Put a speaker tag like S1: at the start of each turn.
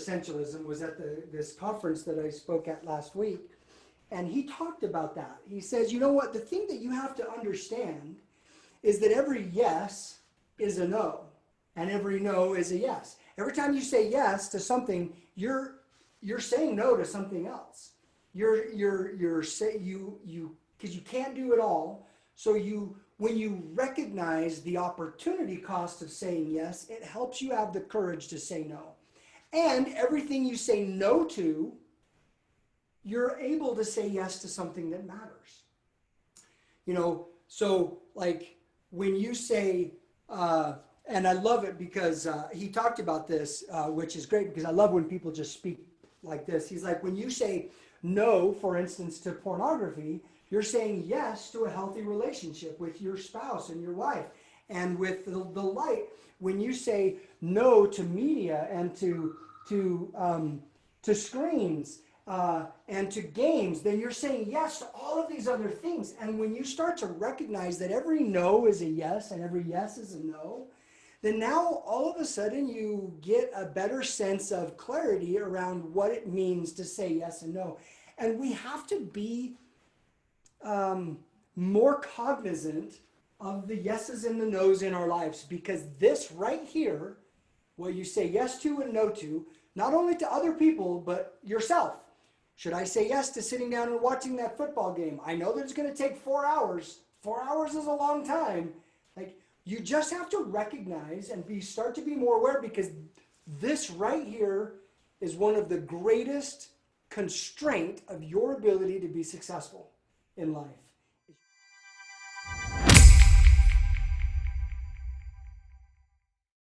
S1: Essentialism was at this conference that I spoke at last week. And he talked about that. He says, you know what? The thing that you have to understand is that every yes is a no, and every no is a yes. Every time you say yes to something, you're saying no to something else. You're say you because you can't do it all. So when you recognize the opportunity cost of saying yes, it helps you have the courage to say no. And everything you say no to, you're able to say yes to something that matters. So like when you say, and I love it because he talked about this, which is great because I love when people just speak like this. He's like, when you say no, for instance, to pornography, you're saying yes to a healthy relationship with your spouse and your wife. And with the light, when you say no to media and to screens, and to games, then you're saying yes to all of these other things. And when you start to recognize that every no is a yes and every yes is a no, then now all of a sudden you get a better sense of clarity around what it means to say yes and no. And we have to be more cognizant of the yeses and the nos in our lives, because this right here, what you say yes to and no to, not only to other people, but yourself. Should I say yes to sitting down and watching that football game? I know that it's going to take 4 hours. 4 hours is a long time. Like, you just have to recognize and start to be more aware, because this right here is one of the greatest constraint of your ability to be successful in life.